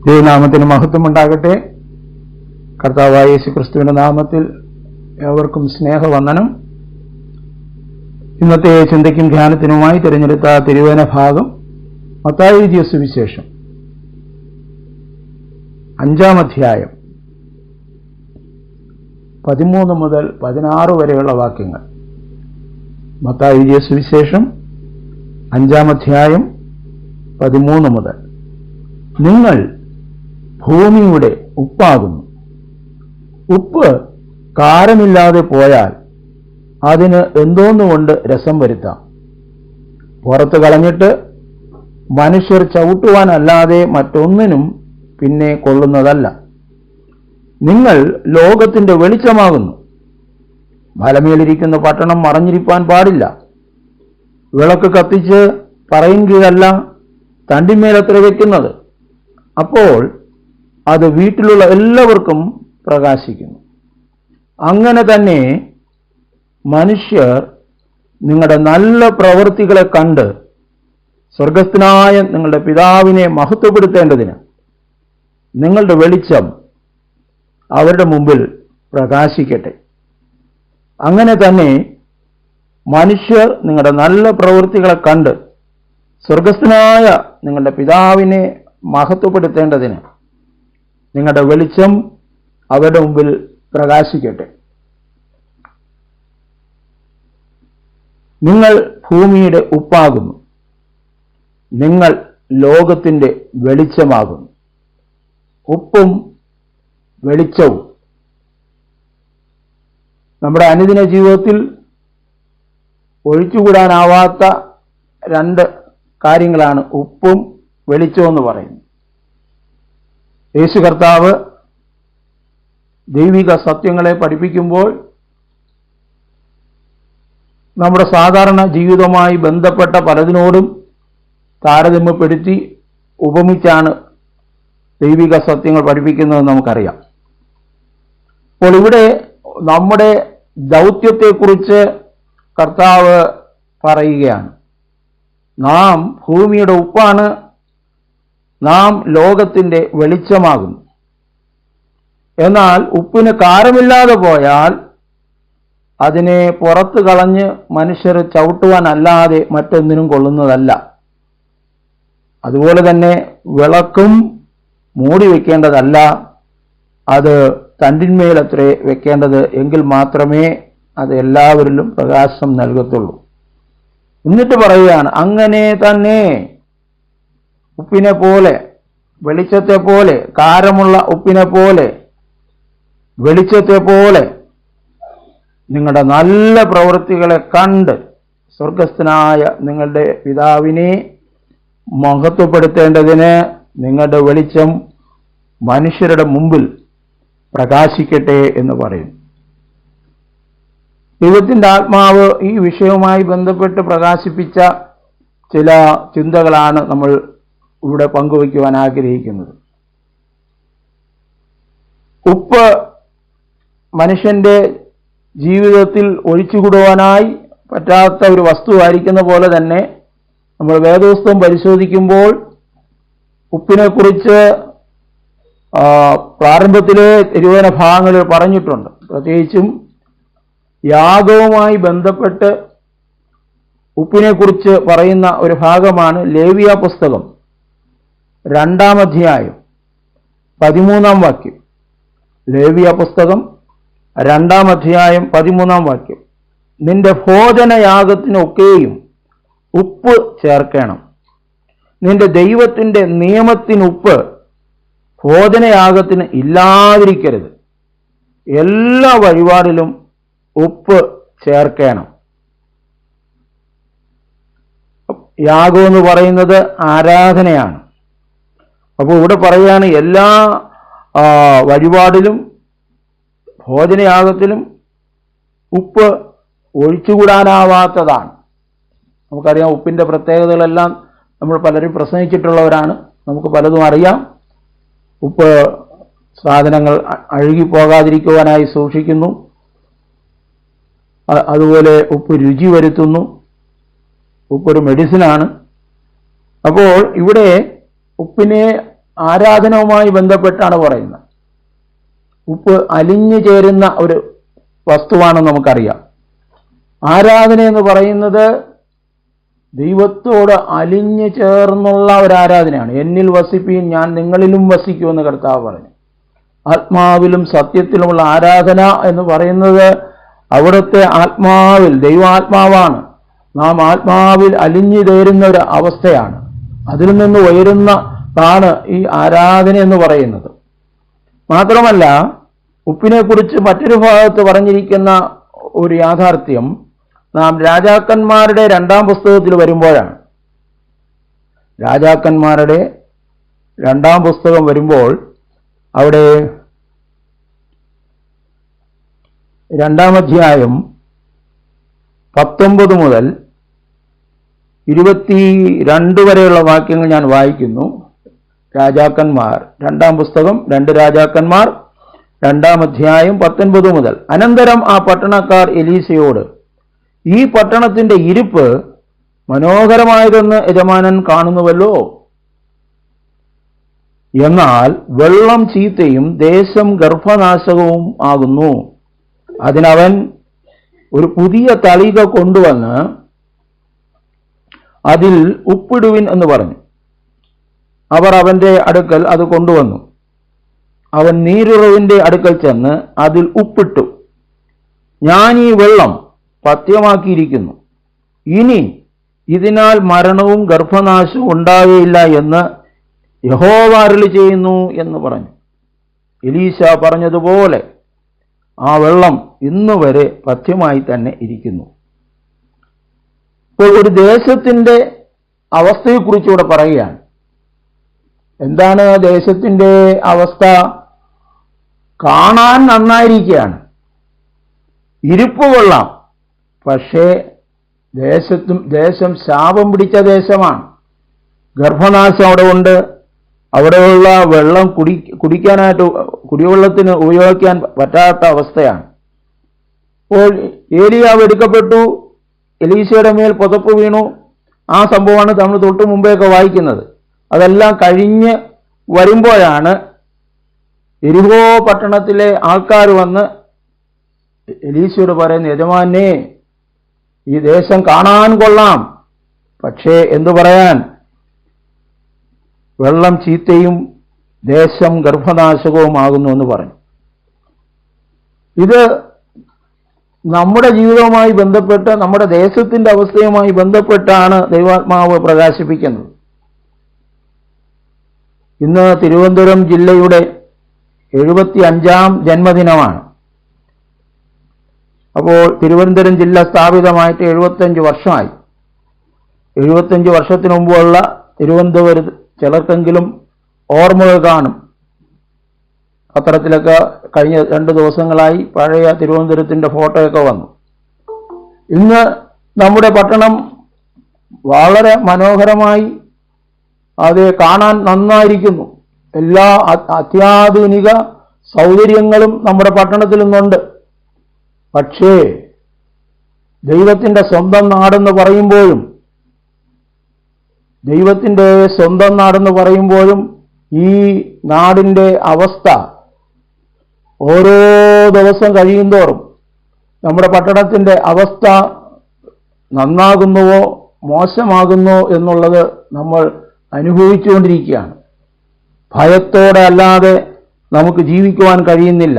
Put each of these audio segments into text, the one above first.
ദൈവനാമത്തിന് മഹത്വമുണ്ടാകട്ടെ. കർത്താവായ യേശുക്രിസ്തുവിന്റെ നാമത്തിൽ ഏവർക്കും സ്നേഹവന്ദനം. ഇന്നത്തെ ചിന്തയ്ക്കും ധ്യാനത്തിനുമായി തിരഞ്ഞെടുത്ത തിരുവേന ഭാഗം മത്തായി എഴുതിയ സുവിശേഷം 5-ാം അധ്യായം 13 മുതൽ 16 വരെയുള്ള വാക്യങ്ങൾ. മത്തായി എഴുതിയ സുവിശേഷം 5-ാം അധ്യായം 13 മുതൽ. നിങ്ങൾ ഭൂമിയുടെ ഉപ്പാകുന്നു. ഉപ്പ് കാരമില്ലാതെ പോയാൽ അതിന് എന്തോന്നുകൊണ്ട് രസം വരുത്താം? പുറത്ത് കളഞ്ഞിട്ട് മനുഷ്യർ ചവിട്ടുവാനല്ലാതെ മറ്റൊന്നിനും പിന്നെ കൊള്ളുന്നതല്ല. നിങ്ങൾ ലോകത്തിന്റെ വെളിച്ചമാകുന്നു. മലമേലിരിക്കുന്ന പട്ടണം മറഞ്ഞിരിപ്പാൻ പാടില്ല. വിളക്ക് കത്തിച്ച് പറയുകയല്ല, തണ്ടിന്മേലത്ര വെക്കുന്നത്. അപ്പോൾ അത് വീട്ടിലുള്ള എല്ലാവർക്കും പ്രകാശിക്കുന്നു. അങ്ങനെ തന്നെ മനുഷ്യർ നിങ്ങളുടെ നല്ല പ്രവൃത്തികളെ കണ്ട് സ്വർഗസ്ഥനായ നിങ്ങളുടെ പിതാവിനെ മഹത്വപ്പെടുത്തേണ്ടതിന് നിങ്ങളുടെ വെളിച്ചം അവരുടെ മുമ്പിൽ പ്രകാശിക്കട്ടെ. അങ്ങനെ തന്നെ മനുഷ്യർ നിങ്ങളുടെ നല്ല പ്രവൃത്തികളെ കണ്ട് സ്വർഗസ്ഥനായ നിങ്ങളുടെ പിതാവിനെ മഹത്വപ്പെടുത്തേണ്ടതിന് നിങ്ങളുടെ വെളിച്ചം അവരുടെ മുമ്പിൽ പ്രകാശിക്കട്ടെ. നിങ്ങൾ ഭൂമിയുടെ ഉപ്പാകുന്നു. നിങ്ങൾ ലോകത്തിന്റെ വെളിച്ചമാകുന്നു. ഉപ്പും വെളിച്ചവും നമ്മുടെ അനുദിന ജീവിതത്തിൽ ഒഴിച്ചുകൂടാനാവാത്ത രണ്ട് കാര്യങ്ങളാണ് ഉപ്പും വെളിച്ചവും എന്ന് പറയുന്നത്. യേശു കർത്താവ് ദൈവിക സത്യങ്ങളെ പഠിപ്പിക്കുമ്പോൾ നമ്മുടെ സാധാരണ ജീവിതവുമായി ബന്ധപ്പെട്ട പലതിനോടും താരതമ്യപ്പെടുത്തി ഉപമിച്ചാണ് ദൈവിക സത്യങ്ങൾ പഠിപ്പിക്കുന്നതെന്ന് നമുക്കറിയാം. അപ്പോൾ ഇവിടെ നമ്മുടെ ദൗത്യത്തെക്കുറിച്ച് കർത്താവ് പറയുകയാണ്. നാം ഭൂമിയുടെ ഉപ്പാണ്. നാം ലോകത്തിന്റെ വെളിച്ചമാകുന്നു. എന്നാൽ ഉപ്പിന് കാരമില്ലാതെ പോയാൽ അതിനെ പുറത്ത് കളഞ്ഞ് മനുഷ്യർ ചവിട്ടുവാനല്ലാതെ മറ്റൊന്നിനും കൊള്ളുന്നതല്ല. അതുപോലെ തന്നെ വിളക്കും മൂടി വെക്കേണ്ടതല്ല, അത് തണ്ടിന്മേലത്രേ വെക്കേണ്ടത്. എങ്കിൽ മാത്രമേ അത് എല്ലാവരിലും പ്രകാശം നൽകത്തുള്ളൂ. എന്നിട്ട് പറയുകയാണ്, അങ്ങനെ തന്നെ ഉപ്പിനെ പോലെ, വെളിച്ചത്തെ പോലെ, കാരമുള്ള ഉപ്പിനെ പോലെ, വെളിച്ചത്തെ പോലെ നിങ്ങളുടെ നല്ല പ്രവൃത്തികളെ കണ്ട് സ്വർഗസ്ഥനായ നിങ്ങളുടെ പിതാവിനെ മഹത്വപ്പെടുത്തേണ്ടതിന് നിങ്ങളുടെ വെളിച്ചം മനുഷ്യരുടെ മുമ്പിൽ പ്രകാശിക്കട്ടെ എന്ന് പറയും. ദൈവത്തിന്റെ ആത്മാവ് ഈ വിഷയവുമായി ബന്ധപ്പെട്ട് പ്രകാശിപ്പിച്ച ചില ചിന്തകളാണ് നമ്മൾ ഇവിടെ പങ്കുവയ്ക്കുവാൻ ആഗ്രഹിക്കുന്നത്. ഉപ്പ് മനുഷ്യന്റെ ജീവിതത്തിൽ ഒഴിച്ചുകൂടുവാനായി പറ്റാത്ത ഒരു വസ്തുവായിരിക്കുന്ന പോലെ തന്നെ നമ്മൾ വേദപുസ്തകം പരിശോധിക്കുമ്പോൾ ഉപ്പിനെക്കുറിച്ച് പ്രാരംഭത്തിലെ തിരുവചന ഭാഗങ്ങളിൽ പറഞ്ഞിട്ടുണ്ട്. പ്രത്യേകിച്ചും യാഗവുമായി ബന്ധപ്പെട്ട് ഉപ്പിനെക്കുറിച്ച് പറയുന്ന ഒരു ഭാഗമാണ് ലേവ്യ പുസ്തകം 2-ാം അധ്യായം 13-ാം വാക്യം. ലേവ്യ പുസ്തകം 2-ാം അധ്യായം 13-ാം വാക്യം. നിന്റെ ഭോജനയാഗത്തിനൊക്കെയും ഉപ്പ് ചേർക്കണം. നിന്റെ ദൈവത്തിന്റെ നിയമത്തിനുപ്പ് ഭോജനയാഗത്തിന് ഇല്ലാതിരിക്കരുത്. എല്ലാ വഴിപാടിലും ഉപ്പ് ചേർക്കണം. യാഗം എന്ന് പറയുന്നത് ആരാധനയാണ്. അപ്പോൾ ഇവിടെ പറയുകയാണ്, എല്ലാ വഴിപാടിലും ഭോജനയാഗത്തിലും ഉപ്പ് ഒഴിച്ചുകൂടാനാവാത്തതാണ്. നമുക്കറിയാം, ഉപ്പിൻ്റെ പ്രത്യേകതകളെല്ലാം നമ്മൾ പലരും പ്രസംഗിച്ചിട്ടുള്ളവരാണ്. നമുക്ക് പലതും അറിയാം. ഉപ്പ് സാധനങ്ങൾ അഴുകിപ്പോകാതിരിക്കുവാനായി സൂക്ഷിക്കുന്നു. അതുപോലെ ഉപ്പ് രുചി വരുത്തുന്നു. ഉപ്പൊരു മെഡിസിനാണ്. അപ്പോൾ ഇവിടെ ഉപ്പിനെ ആരാധനവുമായി ബന്ധപ്പെട്ടാണ് പറയുന്നത്. ഉപ്പ് അലിഞ്ഞു ചേരുന്ന ഒരു വസ്തുവാണെന്ന് നമുക്കറിയാം. ആരാധന എന്ന് പറയുന്നത് ദൈവത്തോട് അലിഞ്ഞു ചേർന്നുള്ള ഒരു ആരാധനയാണ്. എന്നിൽ വസിപ്പീൻ, ഞാൻ നിങ്ങളിലും വസിക്കുമെന്ന് കർത്താവ് പറഞ്ഞു. ആത്മാവിലും സത്യത്തിലുമുള്ള ആരാധന എന്ന് പറയുന്നത് അവിടുത്തെ ആത്മാവിൽ, ദൈവാത്മാവാണ്. നാം ആത്മാവിൽ അലിഞ്ഞു ചേരുന്ന ഒരു അവസ്ഥയാണ്. അതിൽ നിന്ന് ഉയരുന്നതാണ് ഈ ആരാധന എന്ന് പറയുന്നത്. മാത്രമല്ല, ഉപ്പിനെക്കുറിച്ച് മറ്റൊരു ഭാഗത്ത് പറഞ്ഞിരിക്കുന്ന ഒരു യാഥാർത്ഥ്യം നാം രാജാക്കന്മാരുടെ 2-ാം പുസ്തകത്തിൽ വരുമ്പോഴാണ്. രാജാക്കന്മാരുടെ 2-ാം പുസ്തകം വരുമ്പോൾ അവിടെ 2-ാം അധ്യായം 19 മുതൽ 22 വരെയുള്ള വാക്യങ്ങൾ ഞാൻ വായിക്കുന്നു. രാജാക്കന്മാർ 2-ാം പുസ്തകം 2 രാജാക്കന്മാർ 2-ാം അധ്യായം 19 മുതൽ. അനന്തരം ആ പട്ടണക്കാർ എലീശയോട്, ഈ പട്ടണത്തിന്റെ ഇരിപ്പ് മനോഹരമായതെന്ന് യജമാനൻ കാണുന്നുവല്ലോ. എന്നാൽ വെള്ളം ചീത്തയും ദേശം ഗർഭനാശകവും ആകുന്നു. അതിനവൻ ഒരു പുതിയ തളിക കൊണ്ടുവന്ന് അതിൽ ഉപ്പിടുവിൻ എന്ന് പറഞ്ഞു. അവർ അവന്റെ അടുക്കൽ അത് കൊണ്ടുവന്നു. അവൻ നീരുറവിന്റെ അടുക്കൽ ചെന്ന് അതിൽ ഉപ്പിട്ടു. ഞാൻ ഈ വെള്ളം പഥ്യമാക്കിയിരിക്കുന്നു, ഇനി ഇതിനാൽ മരണവും ഗർഭനാശവും ഉണ്ടാകുകയില്ല എന്ന് യഹോവ അരുളി ചെയ്യുന്നു എന്ന് പറഞ്ഞു. എലീശ പറഞ്ഞതുപോലെ ആ വെള്ളം ഇന്നുവരെ പഥ്യമായി തന്നെ ഇരിക്കുന്നു. ഇപ്പോൾ ഒരു ദേശത്തിന്റെ അവസ്ഥയെക്കുറിച്ച് ഇവിടെ പറയുകയാണ്. എന്താണ് ദേശത്തിന്റെ അവസ്ഥ? കാണാൻ നന്നായിരിക്കുകയാണ്, ഇരിപ്പ് കൊള്ളാം, പക്ഷേ ദേശം ശാപം പിടിച്ച ദേശമാണ്. ഗർഭനാശം അവിടെ ഉണ്ട്. അവിടെയുള്ള വെള്ളം കുടിക്കാനായിട്ട്, കുടിവെള്ളത്തിന് ഉപയോഗിക്കാൻ പറ്റാത്ത അവസ്ഥയാണ്. അപ്പോൾ ഏലിയാവ് എടുക്കപ്പെട്ടു, എലീശയുടെ മേൽ പുതപ്പ് വീണു. ആ സംഭവമാണ് നമ്മൾ തൊട്ട് മുമ്പേയൊക്കെ വായിക്കുന്നത്. അതെല്ലാം കഴിഞ്ഞ് വരുമ്പോഴാണ് യെരിഹോ പട്ടണത്തിലെ ആൾക്കാർ വന്ന് എലീശയോട് പറയുന്നു, യജമാനെ, ഈ ദേശം കാണാൻ കൊള്ളാം, പക്ഷേ എന്തു പറയാൻ, വെള്ളം ചീത്തയും ദേശം ഗർഭനാശകവുമാകുന്നു എന്ന് പറഞ്ഞു. ഇത് നമ്മുടെ ജീവിതവുമായി ബന്ധപ്പെട്ട്, നമ്മുടെ ദേശത്തിന്റെ അവസ്ഥയുമായി ബന്ധപ്പെട്ടാണ് ദൈവാത്മാവ് പ്രകാശിപ്പിക്കുന്നത്. ഇന്ന് തിരുവനന്തപുരം ജില്ലയുടെ 75-ാം ജന്മദിനമാണ്. അപ്പോൾ തിരുവനന്തപുരം ജില്ല സ്ഥാപിതമായിട്ട് 75 വർഷമായി. 75 വർഷത്തിന് മുമ്പുള്ള തിരുവനന്തപുരത്ത് ചിലർക്കെങ്കിലും ഓർമ്മകൾ കാണും. പത്രത്തിലൊക്കെ കഴിഞ്ഞ 2 ദിവസങ്ങളായി പഴയ തിരുവനന്തപുരത്തിന്റെ ഫോട്ടോയൊക്കെ വന്നു. ഇന്ന് നമ്മുടെ പട്ടണം വളരെ മനോഹരമായി, അത് കാണാൻ നന്നായിരിക്കുന്നു. എല്ലാ അത്യാധുനിക സൗകര്യങ്ങളും നമ്മുടെ പട്ടണത്തിൽ നിന്നുണ്ട്. പക്ഷേ ദൈവത്തിന്റെ സ്വന്തം നാടെന്ന് പറയുമ്പോഴും ഈ നാടിന്റെ അവസ്ഥ ഓരോ ദിവസം കഴിയുന്തോറും നമ്മുടെ പട്ടണത്തിന്റെ അവസ്ഥ നന്നാകുന്നുവോ മോശമാകുന്നോ എന്നുള്ളത് നമ്മൾ അനുഭവിച്ചുകൊണ്ടിരിക്കുകയാണ്. ഭയത്തോടെ അല്ലാതെ നമുക്ക് ജീവിക്കുവാൻ കഴിയുന്നില്ല.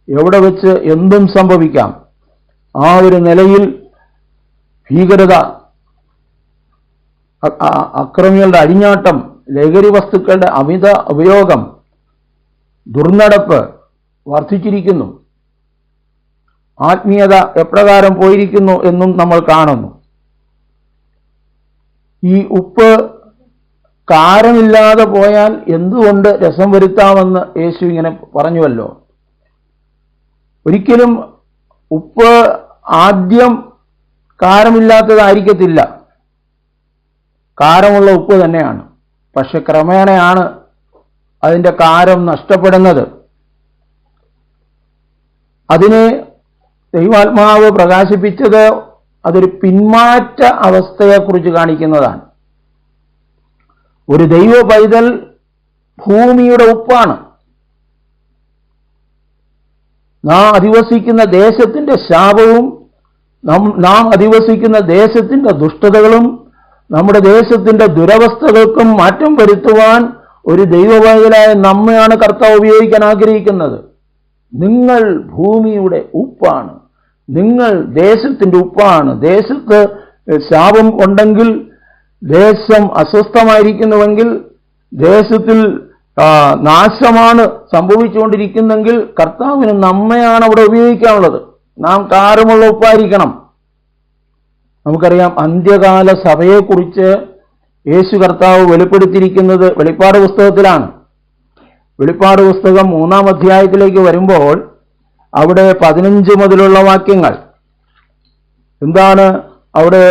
എവിടെ വെച്ച് എന്തും സംഭവിക്കാം. ആ ഒരു നിലയിൽ ഭീകരത, അക്രമികളുടെ അഴിഞ്ഞാട്ടം, ലഹരി വസ്തുക്കളുടെ അമിത ഉപയോഗം, ദുർനടപ്പ് വർദ്ധിച്ചിരിക്കുന്നു. ആത്മീയത എപ്രകാരം പോയിരിക്കുന്നു എന്നും നമ്മൾ കാണുന്നു. ഈ ഉപ്പ് കാരമില്ലാതെ പോയാൽ എന്തുകൊണ്ട് രസം വരുത്താമെന്ന് യേശു ഇങ്ങനെ പറഞ്ഞുവല്ലോ. ഒരിക്കലും ഉപ്പ് ആദ്യം കാരമില്ലാത്തതായിരിക്കത്തില്ല, കാരമുള്ള ഉപ്പ് തന്നെയാണ്. പക്ഷെ ക്രമേണയാണ് അതിൻ്റെ കാരം നഷ്ടപ്പെടുന്നത്. അതിനെ ദൈവാത്മാവ് പ്രകാശിപ്പിച്ചത് അതൊരു പിന്മാറ്റ അവസ്ഥയെക്കുറിച്ച് കാണിക്കുന്നതാണ്. ഒരു ദൈവ പൈതൽ ഭൂമിയുടെ ഉപ്പാണ്. നാം അധിവസിക്കുന്ന ദേശത്തിന്റെ ശാപവും നാം അധിവസിക്കുന്ന ദേശത്തിന്റെ ദുഷ്ടതകളും നമ്മുടെ ദേശത്തിന്റെ ദുരവസ്ഥകൾക്കും മാറ്റം വരുത്തുവാൻ ഒരു ദൈവവൈതലായ നമ്മയാണ് കർത്താവ് ഉപയോഗിക്കാൻ ആഗ്രഹിക്കുന്നത്. നിങ്ങൾ ഭൂമിയുടെ ഉപ്പാണ്, നിങ്ങൾ ദേശത്തിന്റെ ഉപ്പാണ്. ദേശത്ത് ശാപം ഉണ്ടെങ്കിൽ, ദേശം അസ്വസ്ഥമായിരിക്കുന്നുവെങ്കിൽ, ദേശത്തിൽ നാശമാണ് സംഭവിച്ചുകൊണ്ടിരിക്കുന്നെങ്കിൽ കർത്താവിന് നമ്മയാണ് അവിടെ ഉപയോഗിക്കാനുള്ളത്. നാം കാരമുള്ള ഉപ്പായിരിക്കണം. നമുക്കറിയാം, അന്ത്യകാല സഭയെക്കുറിച്ച് യേശു കർത്താവ് വെളിപ്പെടുത്തിയിരിക്കുന്നത് വെളിപ്പാട് പുസ്തകത്തിലാണ്. വെളിപ്പാട് പുസ്തകം 3-ാം അധ്യായത്തിലേക്ക് വരുമ്പോൾ അവിടെ 15 മുതലുള്ള വാക്യങ്ങൾ എന്താണ് അവിടെ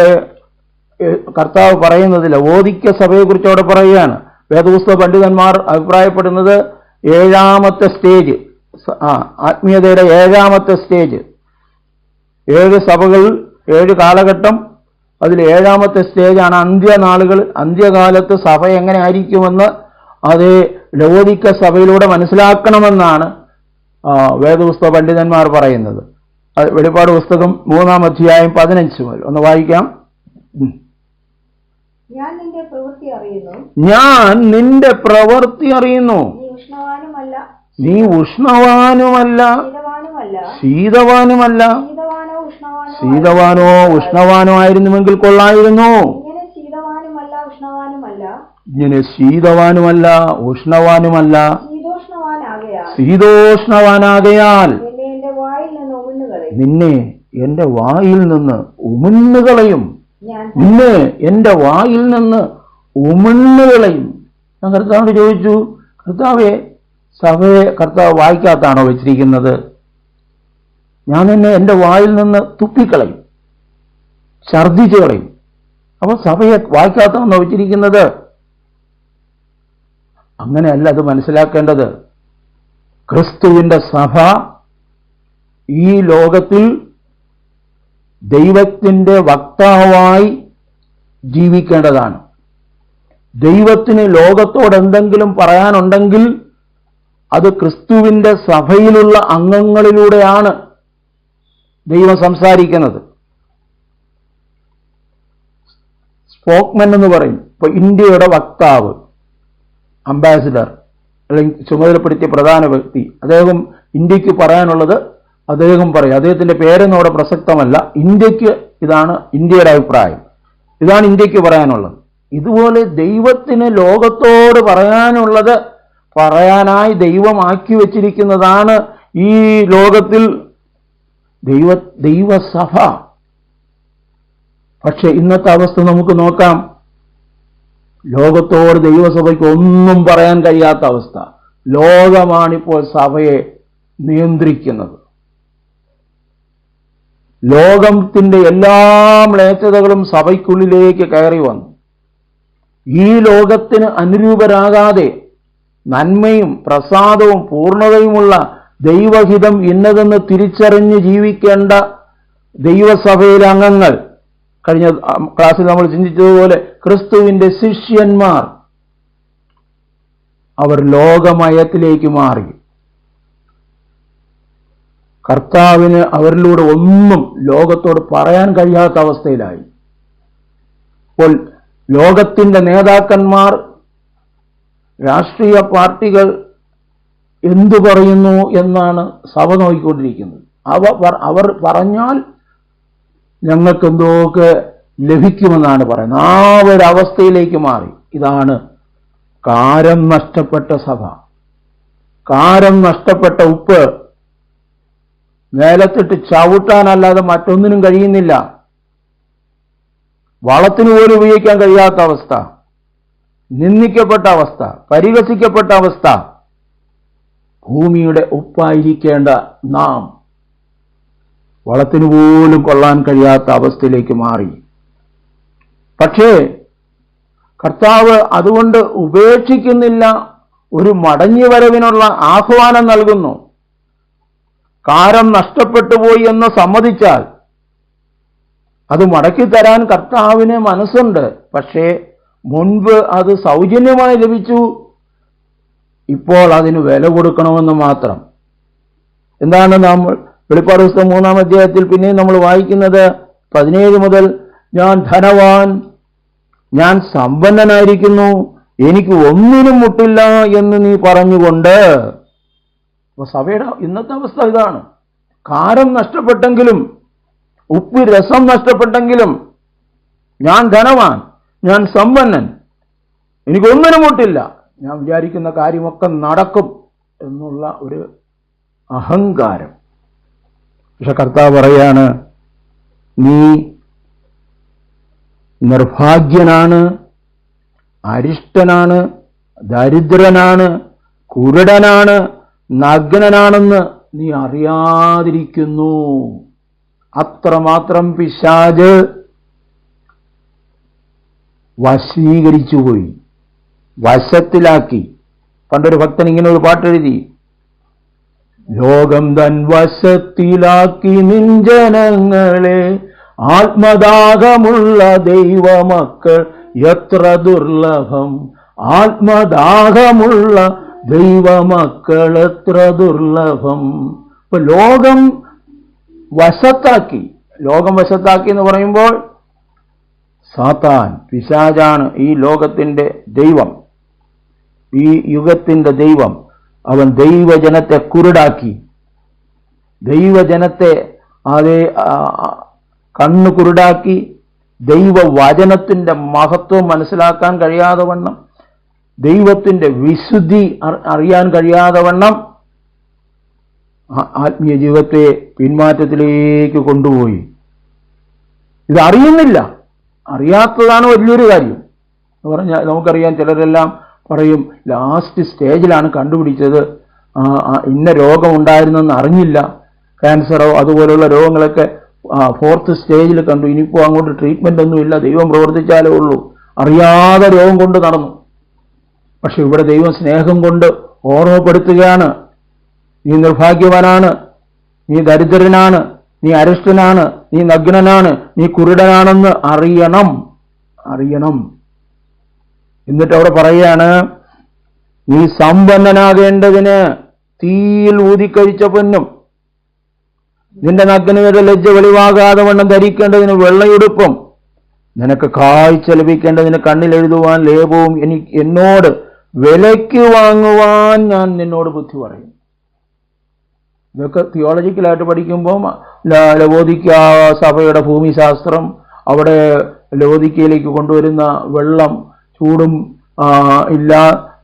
കർത്താവ് പറയുന്നത്? ലവോദിക്ക സഭയെക്കുറിച്ച് അവിടെ പറയുകയാണ്. വേദപുസ്തക പണ്ഡിതന്മാർ അഭിപ്രായപ്പെടുന്നത് 7ാമത്തെ സ്റ്റേജ്, ആത്മീയതയുടെ 7ാമത്തെ സ്റ്റേജ്, 7 സഭകൾ, 7 കാലഘട്ടം, അതിൽ 7ാമത്തെ സ്റ്റേജാണ് അന്ത്യനാളുകൾ. അന്ത്യകാലത്ത് സഭ എങ്ങനെ ആയിരിക്കുമെന്ന് അത് ലവോദിക്ക സഭയിലൂടെ മനസ്സിലാക്കണമെന്നാണ് വേദപുസ്തക പണ്ഡിതന്മാർ പറയുന്നത്. വെളിപ്പാട് പുസ്തകം 3-ാം അധ്യായം 15 മുതൽ ഒന്ന് വായിക്കാം. ഞാൻ നിന്റെ പ്രവൃത്തി അറിയുന്നു, നീ ഉഷ്ണവാനുമല്ല ശീതവാനുമല്ല. ശീതവാനോ ഉഷ്ണവാനോ ആയിരുന്നുവെങ്കിൽ കൊള്ളായിരുന്നു. ഇങ്ങനെ ശീതവാനുമല്ല ഉഷ്ണവാനുമല്ല, ശീതോഷ്ണവാനാകയാൽ നിന്നെ എന്റെ വായിൽ നിന്ന് ഉമിണ്ണുകളയും. നിന്നെ എന്റെ വായിൽ നിന്ന് ഉമിണ്ണുകളയും. ഞാൻ കർത്താവിനോട് ചോദിച്ചു, കർത്താവെ, സഭയെ കർത്താവ് വായിക്കാത്താണോ വെച്ചിരിക്കുന്നത്? ഞാൻ എന്നെ എന്റെ വായിൽ നിന്ന് തുപ്പിക്കളയും, ഛർദ്ദിച്ചു കളയും. അപ്പൊ സഭയെ വായിക്കാത്താണോ വെച്ചിരിക്കുന്നത്? അങ്ങനെയല്ല അത് മനസ്സിലാക്കേണ്ടത്. ക്രിസ്തുവിന്റെ സഭ ഈ ലോകത്തിൽ ദൈവത്തിന്റെ വക്താവായി ജീവിക്കേണ്ടതാണ്. ദൈവത്തിന് ലോകത്തോട് എന്തെങ്കിലും പറയാനുണ്ടെങ്കിൽ അത് ക്രിസ്തുവിന്റെ സഭയിലുള്ള അംഗങ്ങളിലൂടെയാണ് ദൈവം സംസാരിക്കുന്നത്. സ്പോക്മൻ എന്ന് പറയും. ഇപ്പൊ ഇന്ത്യയുടെ വക്താവ്, അംബാസിഡർ, അല്ലെങ്കിൽ ചുമതലപ്പെടുത്തിയ പ്രധാന വ്യക്തി, അദ്ദേഹം ഇന്ത്യക്ക് പറയാനുള്ളത് അദ്ദേഹം പറയും. അദ്ദേഹത്തിന്റെ പേരൊന്നും അവിടെ പ്രസക്തമല്ല. ഇന്ത്യക്ക് ഇതാണ് ഇന്ത്യയുടെ അഭിപ്രായം, ഇതാണ് ഇന്ത്യക്ക് പറയാനുള്ളത്. ഇതുപോലെ ദൈവത്തിന് ലോകത്തോട് പറയാനുള്ളത് പറയാനായി ദൈവമാക്കി വച്ചിരിക്കുന്നതാണ് ഈ ലോകത്തിൽ ദൈവസഭ. പക്ഷെ ഇന്നത്തെ അവസ്ഥ നമുക്ക് നോക്കാം. ലോകത്തോട് ദൈവസഭയ്ക്ക് ഒന്നും പറയാൻ കഴിയാത്ത അവസ്ഥ. ലോകമാണിപ്പോൾ സഭയെ നിയന്ത്രിക്കുന്നത്. ലോകത്തിന്റെ എല്ലാ മ്ലേച്ഛതകളും സഭയ്ക്കുള്ളിലേക്ക് കയറി വന്നു. ഈ ലോകത്തിന് അനുരൂപരാകാതെ നന്മയും പ്രസാദവും പൂർണ്ണതയുമുള്ള ദൈവഹിതം ഇന്നതെന്ന് തിരിച്ചറിഞ്ഞ് ജീവിക്കേണ്ട ദൈവസഭയിലെ അംഗങ്ങൾ, കഴിഞ്ഞ ക്ലാസ്സിൽ നമ്മൾ ചിന്തിച്ചതുപോലെ ക്രിസ്തുവിന്റെ ശിഷ്യന്മാർ, അവർ ലോകമയത്തിലേക്ക് മാറി. കർത്താവിന് അവരിലൂടെ ഒന്നും ലോകത്തോട് പറയാൻ കഴിയാത്ത അവസ്ഥയിലായി. അപ്പോൾ ലോകത്തിന്റെ നേതാക്കന്മാർ, രാഷ്ട്രീയ പാർട്ടികൾ എന്തു പറയുന്നു എന്നാണ് സഭ നോക്കിക്കൊണ്ടിരിക്കുന്നത്. അവർ പറഞ്ഞാൽ ഞങ്ങൾക്ക് എന്തൊക്കെ ലഭിക്കുമെന്നാണ് പറയുന്നത്. ആ ഒരു അവസ്ഥയിലേക്ക് മാറി. ഇതാണ് കാരം നഷ്ടപ്പെട്ട സഭ, കാരം നഷ്ടപ്പെട്ട ഉപ്പ്. നിലത്തിട്ട് ചവിട്ടാനല്ലാതെ മറ്റൊന്നിനും കഴിയുന്നില്ല. വളത്തിന് പോലും ഉപയോഗിക്കാൻ കഴിയാത്ത അവസ്ഥ, നിന്ദിക്കപ്പെട്ട അവസ്ഥ, പരിഹസിക്കപ്പെട്ട അവസ്ഥ. ഭൂമിയുടെ ഉപ്പായിരിക്കേണ്ട നാം വളത്തിന് പോലും കൊള്ളാൻ കഴിയാത്ത അവസ്ഥയിലേക്ക് മാറി. പക്ഷേ കർത്താവ് അതുകൊണ്ട് ഉപേക്ഷിക്കുന്നില്ല, ഒരു മടങ്ങിവരവിനുള്ള ആഹ്വാനം നൽകുന്നു. കാരം നഷ്ടപ്പെട്ടു പോയി എന്ന് സമ്മതിച്ചാൽ അത് മടക്കിത്തരാൻ കർത്താവിന് മനസ്സുണ്ട്. പക്ഷേ മുൻപ് അത് സൗജന്യമായി ലഭിച്ചു, ഇപ്പോൾ അതിന് വില കൊടുക്കണമെന്ന് മാത്രം. എന്താണ് നമ്മൾ വെളിപ്പാട് പുസ്തകം 3-ാം അധ്യായത്തിൽ പിന്നെയും നമ്മൾ വായിക്കുന്നത് 17 മുതൽ, ഞാൻ ധനവാൻ, ഞാൻ സമ്പന്നനായിരിക്കുന്നു, എനിക്ക് ഒന്നിനും മുട്ടില്ല എന്ന് നീ പറഞ്ഞുകൊണ്ട്. അപ്പൊ സഭയുടെ ഇന്നത്തെ അവസ്ഥ ഇതാണ്. കാരം നഷ്ടപ്പെട്ടെങ്കിലും, ഉപ്പ് രസം നഷ്ടപ്പെട്ടെങ്കിലും, ഞാൻ ധനവാൻ, ഞാൻ സമ്പന്നൻ, എനിക്കൊന്നിനും മുട്ടില്ല, ഞാൻ വിചാരിക്കുന്ന കാര്യമൊക്കെ നടക്കും എന്നുള്ള ഒരു അഹങ്കാരം. പക്ഷെ കർത്താവ് പറയാണ്, നീ നിർഭാഗ്യനാണ്, അരിഷ്ടനാണ്, ദരിദ്രനാണ്, കുരുടനാണ്, നഗ്നനാണെന്ന് നീ അറിയാതിരിക്കുന്നു. അത്രമാത്രം പിശാച് വശീകരിച്ചുപോയി, വശത്തിലാക്കി. പണ്ടൊരു ഭക്തൻ ഇങ്ങനെ ഒരു പാട്ടെഴുതി, ലോകം തൻ വശത്തിലാക്കി നിൻ ജനങ്ങളെ, ആത്മദാഹമുള്ള ദൈവമക്കൾ എത്ര ദുർലഭം, ആത്മദാഹമുള്ള ദൈവമക്കൾ എത്ര ദുർലഭം. ഇപ്പൊ ലോകം വശത്താക്കി. ലോകം വശത്താക്കി എന്ന് പറയുമ്പോൾ സാത്താൻ, പിശാചാണ് ഈ ലോകത്തിന്റെ ദൈവം, ഈ യുഗത്തിന്റെ ദൈവം. അവൻ ദൈവജനത്തെ കുരുടാക്കി, ദൈവജനത്തെ അതേ കണ്ണു കുരുടാക്കി, ദൈവവചനത്തിന്റെ മഹത്വം മനസ്സിലാക്കാൻ കഴിയാതെ വണ്ണം, ദൈവത്തിന്റെ വിശുദ്ധി അറിയാൻ കഴിയാതെ വണ്ണം ആത്മീയ ജീവിതത്തെ പിന്മാറ്റത്തിലേക്ക് കൊണ്ടുപോയി. ഇത് അറിയുന്നില്ല. അറിയാത്തതാണ് വലിയൊരു കാര്യം എന്ന് പറഞ്ഞാൽ, നമുക്കറിയാം, ചിലരെല്ലാം പറയും ലാസ്റ്റ് സ്റ്റേജിലാണ് കണ്ടുപിടിച്ചത്, ഇന്ന രോഗം ഉണ്ടായിരുന്നെന്ന് അറിഞ്ഞില്ല, ക്യാൻസറോ അതുപോലെയുള്ള രോഗങ്ങളൊക്കെ 4th സ്റ്റേജിൽ കണ്ടു, ഇനിയിപ്പോൾ അങ്ങോട്ട് ട്രീറ്റ്മെന്റ് ഒന്നുമില്ല, ദൈവം പ്രവർത്തിച്ചാലേ ഉള്ളൂ, അറിയാതെ രോഗം കൊണ്ട് നടന്നു. പക്ഷെ ഇവിടെ ദൈവം സ്നേഹം കൊണ്ട് ഓർമ്മപ്പെടുത്തുകയാണ്, നീ നിർഭാഗ്യവാനാണ്, നീ ദരിദ്രനാണ്, നീ അരിഷ്ടനാണ്, നീ നഗ്നനാണ്, നീ കുരുടനാണെന്ന് അറിയണം. എന്നിട്ട് അവിടെ പറയുകയാണ്, നീ സമ്പന്നനാകേണ്ടതിന് തീയിൽ ഊതിക്കഴിച്ച പൊന്നും, നിന്റെ നഗ്നതയുടെ ലജ്ജ വെളിവാകാതെ വണ്ണം ധരിക്കേണ്ടതിന് വെള്ളയുടുപ്പും, നിനക്ക് കാഴ്ച ലഭിക്കേണ്ടതിന് കണ്ണിൽ എഴുതുവാൻ ലേപവും എന്നോട് വിലയ്ക്ക് വാങ്ങുവാൻ ഞാൻ നിന്നോട് ബുദ്ധി പറയും. ഇതൊക്കെ തിയോളജിക്കലായിട്ട് പഠിക്കുമ്പോൾ ലവോദിക്ക സഭയുടെ ഭൂമിശാസ്ത്രം, അവിടെ ലവോദിക്കയിലേക്ക് കൊണ്ടുവരുന്ന വെള്ളം ചൂടും ഇല്ല,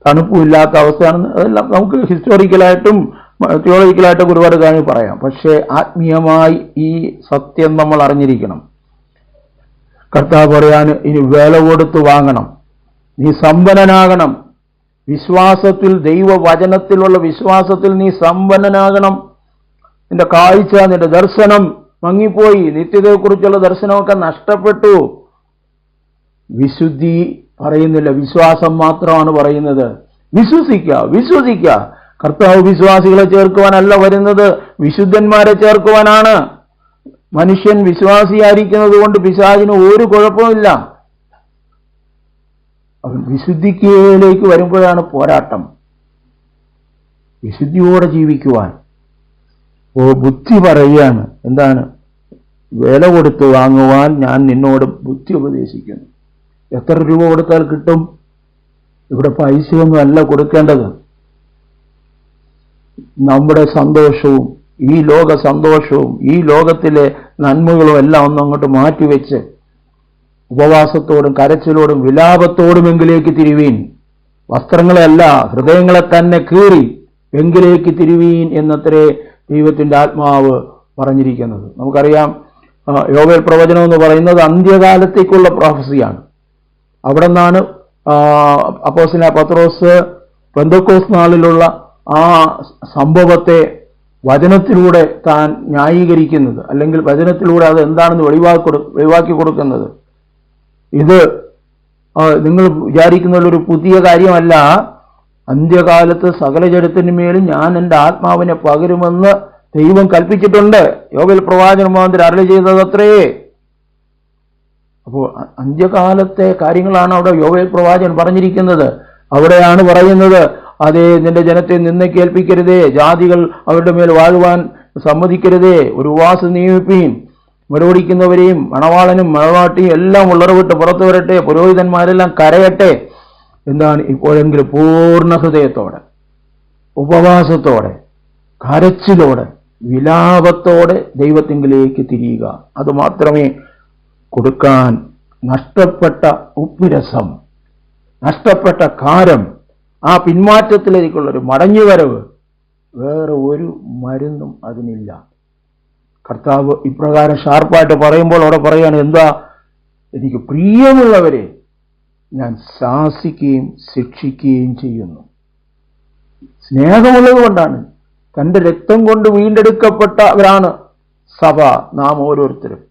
തണുപ്പും ഇല്ലാത്ത അവസ്ഥയാണെന്ന് അതെല്ലാം നമുക്ക് ഹിസ്റ്റോറിക്കലായിട്ടും തിയോളജിക്കലായിട്ടും ഒരുപാട് കാര്യം പറയാം. പക്ഷേ ആത്മീയമായി ഈ സത്യം നമ്മൾ അറിഞ്ഞിരിക്കണം. കർത്താവ് പറയാൻ, ഇനി വില കൊടുത്ത് വാങ്ങണം, നീ സമ്പന്നനാകണം, വിശ്വാസത്തിൽ, ദൈവവചനത്തിലുള്ള വിശ്വാസത്തിൽ നീ സമ്പന്നനാകണം. നിന്റെ കാഴ്ച, നിന്റെ ദർശനം മങ്ങിപ്പോയി, നിത്യതയെക്കുറിച്ചുള്ള ദർശനമൊക്കെ നഷ്ടപ്പെട്ടു. വിശുദ്ധി പറയുന്നില്ല, വിശ്വാസം മാത്രമാണ് പറയുന്നത്. വിശ്വസിക്കുക. കർത്താവ് വിശ്വാസികളെ ചേർക്കുവാനല്ല വരുന്നത്, വിശുദ്ധന്മാരെ ചേർക്കുവാനാണ്. മനുഷ്യൻ വിശ്വാസിയായിരിക്കുന്നത് കൊണ്ട് പിശാചിന് ഒരു കുഴപ്പമില്ല. അവൻ വിശുദ്ധിക്കയിലേക്ക് വരുമ്പോഴാണ് പോരാട്ടം. വിശുദ്ധിയോടെ ജീവിക്കുവാൻ ബുദ്ധി പറയുകയാണ്, എന്താണ്? വില കൊടുത്ത് വാങ്ങുവാൻ ഞാൻ നിന്നോട് ബുദ്ധി ഉപദേശിക്കുന്നു. എത്ര രൂപ കൊടുത്താൽ കിട്ടും? ഇവിടെ പൈസയൊന്നും അല്ല കൊടുക്കേണ്ടത്. നമ്മുടെ സന്തോഷവും, ഈ ലോക സന്തോഷവും, ഈ ലോകത്തിലെ നന്മകളും എല്ലാം ഒന്നും അങ്ങോട്ട് മാറ്റിവെച്ച് ഉപവാസത്തോടും കരച്ചിലോടും വിലാപത്തോടും എങ്കിലേക്ക് തിരിവീൻ. വസ്ത്രങ്ങളെയല്ല, ഹൃദയങ്ങളെ തന്നെ കീറി എങ്കിലേക്ക് തിരിവീൻ എന്നത്രേ ദൈവത്തിന്റെ ആത്മാവ് പറഞ്ഞിരിക്കുന്നത്. നമുക്കറിയാം, യോവേൽ പ്രവചനം എന്ന് പറയുന്നത് അന്ത്യകാലത്തേക്കുള്ള പ്രൊഫസിയാണ്. അവിടെ നിന്നാണ് അപ്പോസ്തലനായ പത്രോസ് പെന്തക്കോസ്ത് നാളിലുള്ള ആ സംഭവത്തെ വചനത്തിലൂടെ താൻ ന്യായീകരിക്കുന്നത്, അല്ലെങ്കിൽ വചനത്തിലൂടെ അത് എന്താണെന്ന് വെളിവാക്കി കൊടുക്കുന്നത്. ഇത് നിങ്ങൾ വിചാരിക്കുന്ന ഒരു പുതിയ കാര്യമല്ല. അന്ത്യകാലത്ത് സകല ജഡത്തിനുമേലും ഞാൻ എൻ്റെ ആത്മാവിനെ പകരുമെന്ന് ദൈവം കൽപ്പിച്ചിട്ടുണ്ട്. യോവേൽ പ്രവാചകൻ മുഖാന്തരം അരുളി ചെയ്തത് അത്രേ. അപ്പോൾ അന്ത്യകാലത്തെ കാര്യങ്ങളാണ് അവിടെ യോവേൽ പ്രവാചകൻ പറഞ്ഞിരിക്കുന്നത്. അവിടെയാണ് പറയുന്നത്, അതേ, നിന്റെ ജനത്തെ നിന്നേൽപ്പിക്കരുതേ, ജാതികൾ അവരുടെ മേൽ വാഴുവാൻ സമ്മതിക്കരുതേ, ഒരു ഉപവാസം നിയമിപ്പീൻ, മുരടിക്കുന്നവരെയും മണവാളനും മണവാട്ടിയും എല്ലാം ഉള്ളറവിട്ട് പുറത്തു വരട്ടെ, പുരോഹിതന്മാരെല്ലാം കരയട്ടെ. എന്താണ്? ഇപ്പോഴെങ്കിലും പൂർണ്ണ ഹൃദയത്തോടെ, ഉപവാസത്തോടെ, കരച്ചിലോടെ, വിലാപത്തോടെ ദൈവത്തിങ്കിലേക്ക് തിരിയുക. അതുമാത്രമേ കൊടുക്കാൻ നഷ്ടപ്പെട്ട ഉപ്പുരസം, നഷ്ടപ്പെട്ട കാരം, ആ പിന്മാറ്റത്തിലേക്കുള്ളൊരു മടങ്ങിവരവ് വേറെ ഒരു മരുന്നും അതിനില്ല. കർത്താവ് ഇപ്രകാരം ഷാർപ്പായിട്ട് പറയുമ്പോൾ അവിടെ പറയാണ്, എന്താ? എനിക്ക് പ്രിയമുള്ളവരെ ഞാൻ ശാസിക്കുകയും ശിക്ഷിക്കുകയും ചെയ്യുന്നു. സ്നേഹമുള്ളത് കൊണ്ടാണ്. തൻ്റെ രക്തം കൊണ്ട് വീണ്ടെടുക്കപ്പെട്ടവരാണ് സഭ, നാം ഓരോരുത്തരും.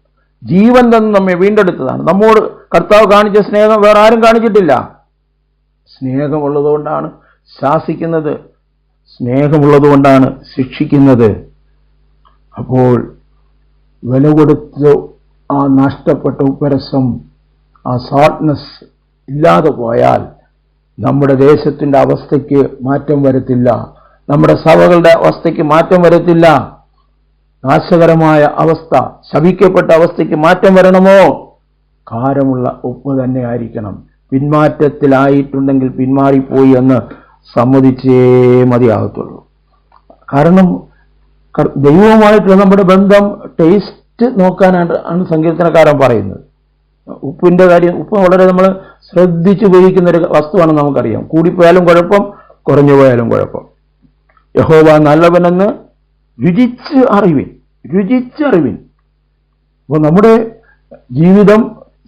ജീവൻ തന്ന് നമ്മെ വീണ്ടെടുത്തതാണ്. നമ്മോട് കർത്താവ് കാണിച്ച സ്നേഹം വേറെ ആരും കാണിച്ചിട്ടില്ല. സ്നേഹമുള്ളതുകൊണ്ടാണ് ശാസിക്കുന്നത്, സ്നേഹമുള്ളതുകൊണ്ടാണ് ശിക്ഷിക്കുന്നത്. അപ്പോൾ വില കൊടുത്ത് ആ നഷ്ടപ്പെട്ട ഉപരസം, ആ സാൾട്ട്നെസ് ഇല്ലാതെ പോയാൽ നമ്മുടെ ദേശത്തിൻ്റെ അവസ്ഥയ്ക്ക് മാറ്റം വരത്തില്ല, നമ്മുടെ സഭകളുടെ അവസ്ഥയ്ക്ക് മാറ്റം വരത്തില്ല. നാശകരമായ അവസ്ഥ, ശപിക്കപ്പെട്ട അവസ്ഥയ്ക്ക് മാറ്റം വരണമോ? കാരമുള്ള ഉപ്പ് തന്നെ ആയിരിക്കണം. പിന്മാറ്റത്തിലായിട്ടുണ്ടെങ്കിൽ പിന്മാറിപ്പോയി എന്ന് സമ്മതിച്ചേ മതിയാകത്തുള്ളൂ. കാരണം ദൈവവുമായിട്ടുള്ള നമ്മുടെ ബന്ധം ടേസ്റ്റ് നോക്കാനാണ് സങ്കീർത്തനക്കാരൻ പറയുന്നത്. ഉപ്പിൻ്റെ കാര്യം, ഉപ്പ് വളരെ നമ്മൾ ശ്രദ്ധിച്ച് ഉപയോഗിക്കുന്നൊരു വസ്തുവാണെന്ന് നമുക്കറിയാം. കൂടിപ്പോയാലും കുഴപ്പം, കുറഞ്ഞു പോയാലും കുഴപ്പം. യഹോവ നല്ലവനെന്ന് രുചിച്ചറിവിൻ. അപ്പോൾ നമ്മുടെ ജീവിതം,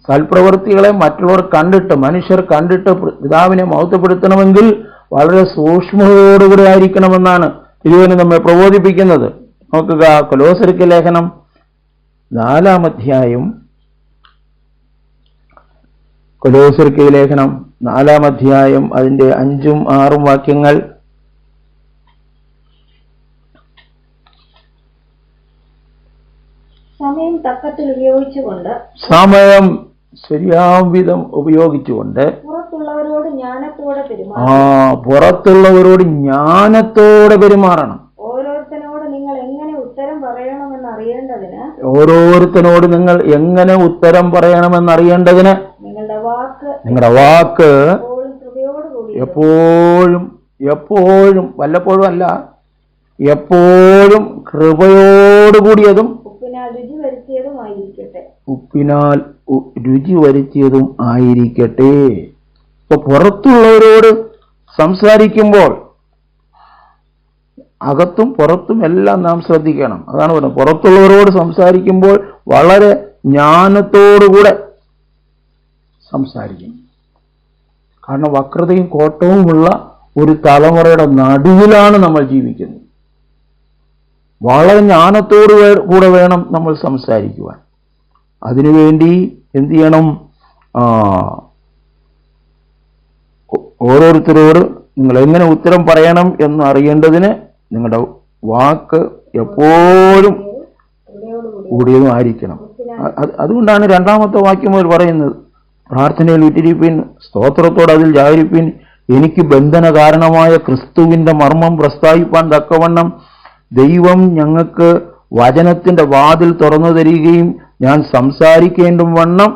സൽപ്രവൃത്തികളെ മറ്റുള്ളവർ കണ്ടിട്ട്, മനുഷ്യർ കണ്ടിട്ട് പിതാവിനെ മഹത്വപ്പെടുത്തണമെങ്കിൽ വളരെ സൂക്ഷ്മതയോടുകൂടി ആയിരിക്കണമെന്നാണ് തിരുവചനം നമ്മെ പ്രബോധിപ്പിക്കുന്നത്. നോക്കുക, കൊലോസ്യർക്ക് ലേഖനം 4-ാം അധ്യായം, കൊലോസ്യർക്ക് ലേഖനം 4-ാം അധ്യായം അതിൻ്റെ 5ഉം 6ഉം വാക്യങ്ങൾ. സമയം തക്കത്തിൽ ഉപയോഗിച്ചുകൊണ്ട്, സമയം ശരിയാം വിധം ഉപയോഗിച്ചുകൊണ്ട് പുറത്തുള്ളവരോട് ജ്ഞാനത്തോടെ പെരുമാറണം. ഓരോരുത്തനോട് നിങ്ങൾ എങ്ങനെ ഉത്തരം പറയണമെന്നറിയേണ്ടതിന് നിങ്ങളുടെ വാക്ക് എപ്പോഴും വല്ലപ്പോഴും അല്ല, എപ്പോഴും കൃപയോടുകൂടിയതും ഉപ്പിനാൽ രുചി വരുത്തിയതും ആയിരിക്കട്ടെ. ഇപ്പൊ പുറത്തുള്ളവരോട് സംസാരിക്കുമ്പോൾ അകത്തും പുറത്തും എല്ലാം നാം ശ്രദ്ധിക്കണം. അതാണ് പറയുന്നത്, പുറത്തുള്ളവരോട് സംസാരിക്കുമ്പോൾ വളരെ ജ്ഞാനത്തോടുകൂടെ സംസാരിക്കണം. കാരണം വക്രതയും കോട്ടവുമുള്ള ഒരു തലമുറയുടെ നടുവിലാണ് നമ്മൾ ജീവിക്കുന്നത്. വളരെ ജ്ഞാനത്തോടു കൂടെ വേണം നമ്മൾ സംസാരിക്കുവാൻ. അതിനുവേണ്ടി എന്ത് ചെയ്യണം? ഓരോരുത്തരോട് നിങ്ങൾ എങ്ങനെ ഉത്തരം പറയണം എന്ന് അറിയേണ്ടതിന് നിങ്ങളുടെ വാക്ക് എപ്പോഴും കൂടിയതും ആയിരിക്കണം. അതുകൊണ്ടാണ് 2-ാമത്തെ വാക്യം മുതൽ പറയുന്നത്, പ്രാർത്ഥനയിൽ വിട്ടിരിപ്പിൻ, സ്തോത്രത്തോട് അതിൽ ജാഗരിപ്പിൻ, എനിക്ക് ബന്ധന കാരണമായ ക്രിസ്തുവിന്റെ മർമ്മം പ്രസ്താവിപ്പാൻ തക്കവണ്ണം ദൈവം ഞങ്ങൾക്ക് വചനത്തിന്റെ വാതിൽ തുറന്നു തരികയും ഞാൻ സംസാരിക്കേണ്ടും വണ്ണം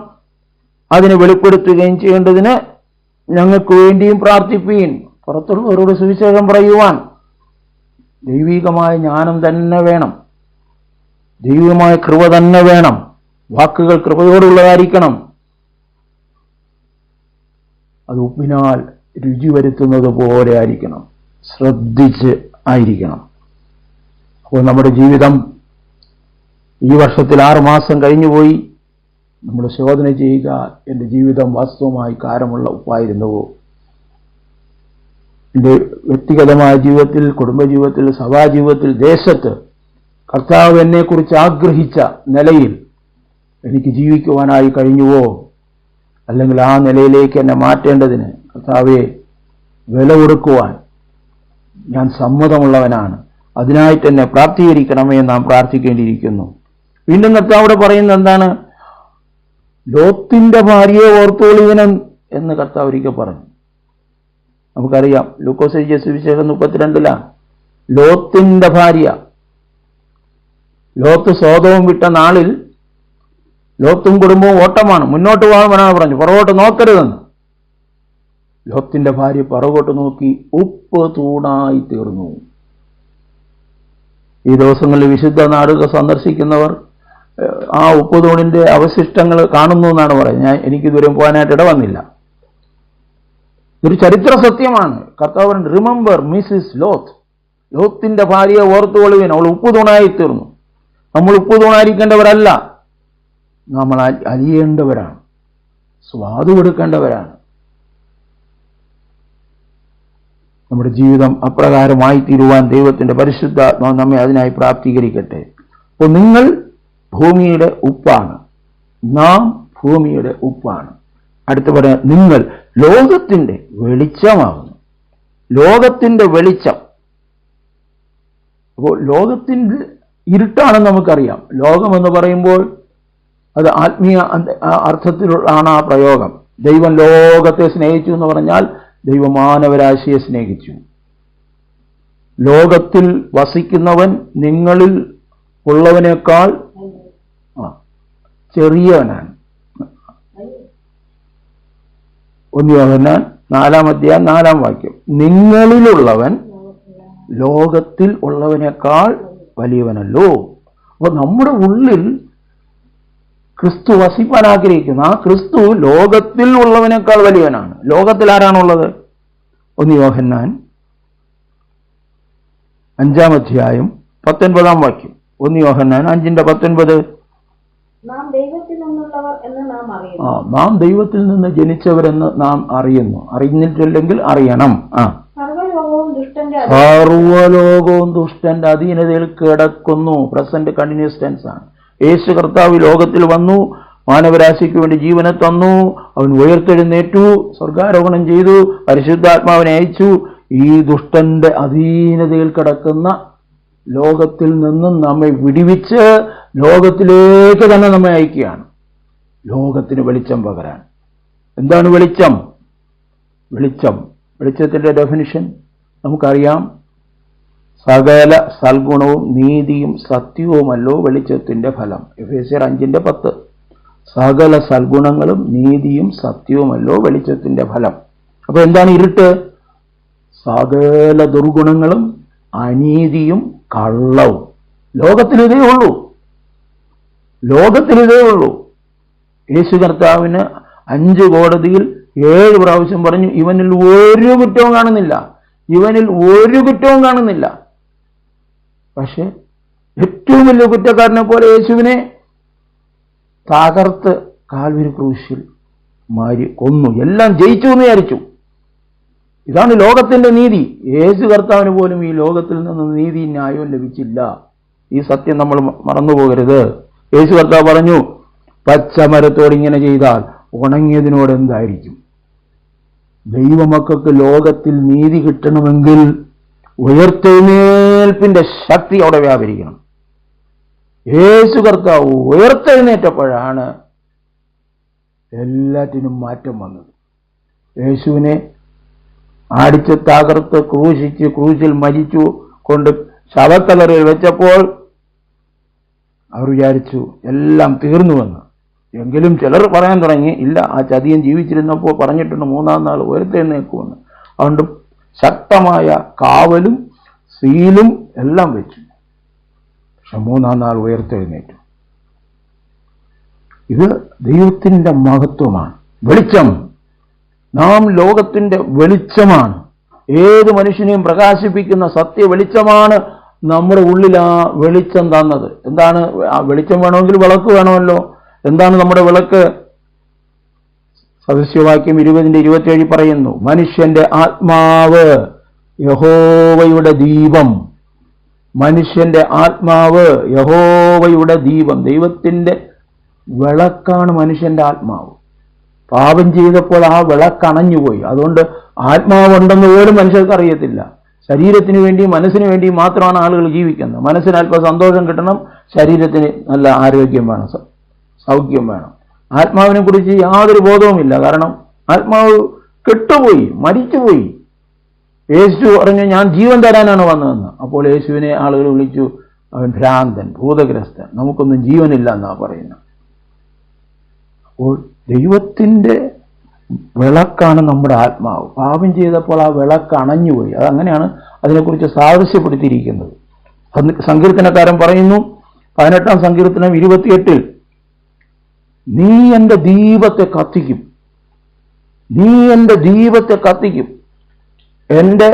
അതിനെ വെളിപ്പെടുത്തുകയും ചെയ്യേണ്ടതിന് ഞങ്ങൾക്ക് വേണ്ടിയും പ്രാർത്ഥിപ്പീൻ. പുറത്തുള്ളവരോട് സുവിശേഷം പറയുവാൻ ദൈവികമായ ജ്ഞാനം തന്നെ വേണം, ദൈവികമായ കൃപ തന്നെ വേണം. വാക്കുകൾ കൃപയോടുള്ളതായിരിക്കണം. അത് ഉപ്പിനാൽ രുചി വരുത്തുന്നത് പോലെ ആയിരിക്കണം, ശ്രദ്ധിച്ച് ആയിരിക്കണം. അപ്പോൾ നമ്മുടെ ജീവിതം ഈ വർഷത്തിൽ 6 മാസം കഴിഞ്ഞുപോയി. നമ്മൾ ശോധന ചെയ്യുക, എൻ്റെ ജീവിതം വാസ്തവമായി കാരമുള്ള ഉപ്പായിരുന്നുവോ? എൻ്റെ വ്യക്തിഗതമായ ജീവിതത്തിൽ, കുടുംബജീവിതത്തിൽ, സഭാജീവിതത്തിൽ, ദേശത്ത് കർത്താവ് എന്നെക്കുറിച്ച് ആഗ്രഹിച്ച നിലയിൽ എനിക്ക് ജീവിക്കുവാനായി കഴിഞ്ഞുവോ? അല്ലെങ്കിൽ ആ നിലയിലേക്ക് എന്നെ മാറ്റേണ്ടതിന് കർത്താവെ വില കൊടുക്കുവാൻ ഞാൻ സമ്മതമുള്ളവനാണ്, അതിനായിട്ട് എന്നെ പ്രാപ്തീകരിക്കണമേ നാം പ്രാർത്ഥിക്കേണ്ടിയിരിക്കുന്നു. വീണ്ടും കർത്താവ് പറയുന്നത് എന്താണ്? ലോത്തിന്റെ ഭാര്യയെ ഓർത്തോളിവനും എന്ന് കർത്താവ് ഒരിക്കൽ പറഞ്ഞു. നമുക്കറിയാം, ലൂക്കോസ് എഴുതിയ സുവിശേഷം 32 ലോത്തിന്റെ ഭാര്യ, ലോത്ത് സോദവും വിട്ട നാളിൽ ലോത്തും കുടുംബവും ഓട്ടമാണ്, മുന്നോട്ട് പോകാൻ പറഞ്ഞു, പുറകോട്ട് നോക്കരുതെന്ന്. ലോത്തിന്റെ ഭാര്യ പുറകോട്ട് നോക്കി ഉപ്പ് തൂണായി തീർന്നു. ഈ ദിവസങ്ങളിൽ വിശുദ്ധ നാടുകൾ സന്ദർശിക്കുന്നവർ ആ ഉപ്പ് തൂണിന്റെ അവശിഷ്ടങ്ങൾ കാണുന്നു എന്നാണ് പറയുന്നത്. എനിക്കിതുവരെ പോകാനായിട്ട് ഇട വന്നില്ല. ഇതൊരു ചരിത്ര സത്യമാണ്. കർത്താവ് റിമെമ്പർ മിസ്സിസ് ലോത്ത്, ലോത്തിന്റെ ഭാര്യയെ ഓർത്തുകൊള്ളുവിൻ, അവൾ ഉപ്പ് തൂണായി തീർന്നു. നമ്മൾ ഉപ്പ് തൂണായിരിക്കേണ്ടവരല്ല, നമ്മൾ അലിയേണ്ടവരാണ്, സ്വാദ് കൊടുക്കേണ്ടവരാണ്. നമ്മുടെ ജീവിതം അപ്രകാരമായി തീരുവാൻ ദൈവത്തിന്റെ പരിശുദ്ധാത്മാവ് നമ്മെ അതിനായി പ്രാപ്തീകരിക്കട്ടെ. അപ്പോൾ നിങ്ങൾ ഭൂമിയുടെ ഉപ്പാണ്, നാം ഭൂമിയുടെ ഉപ്പാണ്. അടുത്ത് പറയാം, നിങ്ങൾ ലോകത്തിന്റെ വെളിച്ചമാകുന്നു. ലോകത്തിന്റെ വെളിച്ചം. അപ്പോൾ ലോകത്തിന്റെ ഇരുട്ടാണെന്ന് നമുക്കറിയാം. ലോകമെന്ന് പറയുമ്പോൾ അത് ആത്മീയ അർത്ഥത്തിലാണ് ആ പ്രയോഗം. ദൈവം ലോകത്തെ സ്നേഹിച്ചു എന്ന് പറഞ്ഞാൽ ദൈവം മാനവരാശിയെ സ്നേഹിച്ചു. ലോകത്തിൽ വസിക്കുന്നവൻ നിങ്ങളിൽ ഉള്ളവനേക്കാൾ ചെറിയവനാണ്. 1 യോഹന്നാൻ 4:4 നിങ്ങളിലുള്ളവൻ ലോകത്തിൽ ഉള്ളവനേക്കാൾ വലിയവനല്ലോ. അപ്പൊ നമ്മുടെ ഉള്ളിൽ ക്രിസ്തു വസിപ്പാൻ ആഗ്രഹിക്കുന്നു. ആ ക്രിസ്തു ലോകത്തിൽ ഉള്ളവനേക്കാൾ വലിയവനാണ്. ലോകത്തിൽ ആരാണുള്ളത്? 1 യോഹന്നാൻ 5:19 1 യോഹന്നാൻ 5:19 നാം ദൈവത്തിൽ നിന്ന് ജനിച്ചവരെന്ന് നാം അറിയുന്നു. അറിഞ്ഞിട്ടില്ലെങ്കിൽ അറിയണം. സർവ്വലോകവും ദുഷ്ടന്റെ അധീനതയിൽ കിടക്കുന്നു. പ്രസന്റ് കണ്ടിന്യൂസ് ടെൻസ് ആണ്. യേശു കർത്താവ് ലോകത്തിൽ വന്നു, മാനവരാശിക്ക് വേണ്ടി ജീവനെ തന്നു, അവൻ ഉയർത്തെഴുന്നേറ്റു, സ്വർഗാരോഹണം ചെയ്തു, പരിശുദ്ധാത്മാവിനെ അയച്ചു. ഈ ദുഷ്ടന്റെ അധീനതയിൽ കിടക്കുന്ന ലോകത്തിൽ നിന്നും നമ്മെ വിടിവിച്ച് ലോകത്തിലേക്ക് തന്നെ നമ്മെ അയക്കുകയാണ്. ലോകത്തിന് വെളിച്ചം പകരാൻ. എന്താണ് വെളിച്ചം? വെളിച്ചത്തിന്റെ ഡെഫിനിഷൻ നമുക്കറിയാം. സകല സൽഗുണവും നീതിയും സത്യവുമല്ലോ വെളിച്ചത്തിന്റെ ഫലം. എഫേസ്യർ 5:10 സകല സൽഗുണങ്ങളും നീതിയും സത്യവുമല്ലോ വെളിച്ചത്തിന്റെ ഫലം. അപ്പൊ എന്താണ് ഇരുട്ട്? സകല ദുർഗുണങ്ങളും അനീതിയും കള്ളവും. ലോകത്തിലിതേ ഉള്ളൂ. യേശു കർത്താവിന് 5 കോടതിയിൽ 7 പ്രാവശ്യം പറഞ്ഞു, ഇവനിൽ ഒരു കുറ്റവും കാണുന്നില്ല. പക്ഷെ ഏറ്റവും വലിയ കുറ്റക്കാരനെ പോലെ യേശുവിനെ തകർത്ത് കാൽവരി ക്രൂശിൽ കൊന്നു. എല്ലാം ജയിച്ചു എന്ന് വിചാരിച്ചു. ഇതാണ് ലോകത്തിന്റെ നീതി. യേശു കർത്താവിന് പോലും ഈ ലോകത്തിൽ നിന്ന് നീതി ന്യായവും ലഭിച്ചില്ല. ഈ സത്യം നമ്മൾ മറന്നുപോകരുത്. യേശു കർത്താവ് പറഞ്ഞു, പച്ചമരത്തോട് ഇങ്ങനെ ചെയ്താൽ ഉണങ്ങിയതിനോട് എന്തായിരിക്കും? ദൈവമക്കൾക്ക് ലോകത്തിൽ നീതി കിട്ടണമെങ്കിൽ ഉയർത്തെഴുന്നേൽപ്പിന്റെ ശക്തി അവിടെ വ്യാപരിക്കണം. യേശു കർത്താവ് ഉയർത്തെഴുന്നേറ്റപ്പോഴാണ് എല്ലാറ്റിനും മാറ്റം വന്നത്. യേശുവിനെ അടിച്ച് തകർത്ത് ക്രൂശിൽ മരിച്ചു കൊണ്ട് ശവക്കല്ലറയിൽ വെച്ചപ്പോൾ അവർ വിചാരിച്ചു എല്ലാം തീർന്നുവെന്ന്. എങ്കിലും ചിലർ പറയാൻ തുടങ്ങി, ഇല്ല, ആ ചതിയൻ ജീവിച്ചിരുന്നപ്പോൾ പറഞ്ഞിട്ടുണ്ട് 3-ാം നാൾ ഉയർത്തെഴുന്നേക്കുമെന്ന്. അതുകൊണ്ട് ശക്തമായ കാവലും സീലും എല്ലാം വെച്ചു. പക്ഷെ 3-ാം നാൾ ഉയർത്തെഴുന്നേറ്റു. ഇത് ദൈവത്തിന്റെ മഹത്വമാണ്. വെളിച്ചം. നാം ലോകത്തിന്റെ വെളിച്ചമാണ്. ഏത് മനുഷ്യനെയും പ്രകാശിപ്പിക്കുന്ന സത്യ വെളിച്ചമാണ് നമ്മുടെ ഉള്ളിൽ ആ വെളിച്ചം തന്നത്. എന്താണ് ആ വെളിച്ചം? വേണമെങ്കിൽ വിളക്ക് വേണമല്ലോ. എന്താണ് നമ്മുടെ വിളക്ക്? സദൃശ്യവാക്യം 20:27 പറയുന്നു, മനുഷ്യന്റെ ആത്മാവ് യഹോവയുടെ ദീപം. മനുഷ്യന്റെ ആത്മാവ് യഹോവയുടെ ദീപം. ദൈവത്തിന്റെ വിളക്കാണ് മനുഷ്യന്റെ ആത്മാവ്. പാപം ചെയ്തപ്പോൾ ആ വിളക്കണഞ്ഞുപോയി. അതുകൊണ്ട് ആത്മാവുണ്ടെന്ന് പോലും മനുഷ്യർക്ക് അറിയത്തില്ല. ശരീരത്തിന് വേണ്ടിയും മനസ്സിന് വേണ്ടിയും മാത്രമാണ് ആളുകൾ ജീവിക്കുന്നത്. മനസ്സിന് അല്പം സന്തോഷം കിട്ടണം, ശരീരത്തിന് നല്ല ആരോഗ്യം വേണം, സൗഖ്യം വേണം. ആത്മാവിനെ കുറിച്ച് യാതൊരു ബോധവുമില്ല. കാരണം ആത്മാവ് കെട്ടുപോയി, മരിച്ചുപോയി. യേശു പറഞ്ഞു ഞാൻ ജീവൻ തരാനാണ് വന്നതെന്ന്. അപ്പോൾ യേശുവിനെ ആളുകൾ വിളിച്ചു അവൻ ഭ്രാന്തൻ, ഭൂതഗ്രസ്തൻ, നമുക്കൊന്നും ജീവനില്ല എന്നാ പറയുന്നത്. അപ്പോൾ ദൈവത്തിൻ്റെ വിളക്കാണ് നമ്മുടെ ആത്മാവ്. പാപം ചെയ്തപ്പോൾ ആ വിളക്ക് അണഞ്ഞുപോയി. അതങ്ങനെയാണ് അതിനെക്കുറിച്ച് സാദൃശ്യപ്പെടുത്തിയിരിക്കുന്നത്. സങ്കീർത്തനക്കാരൻ പറയുന്നു 18-ാം സങ്കീർത്തനം 28-ൽ, നീ എൻ്റെ ദീപത്തെ കത്തിക്കും, നീ എൻ്റെ ദീപത്തെ കത്തിക്കും, എൻ്റെ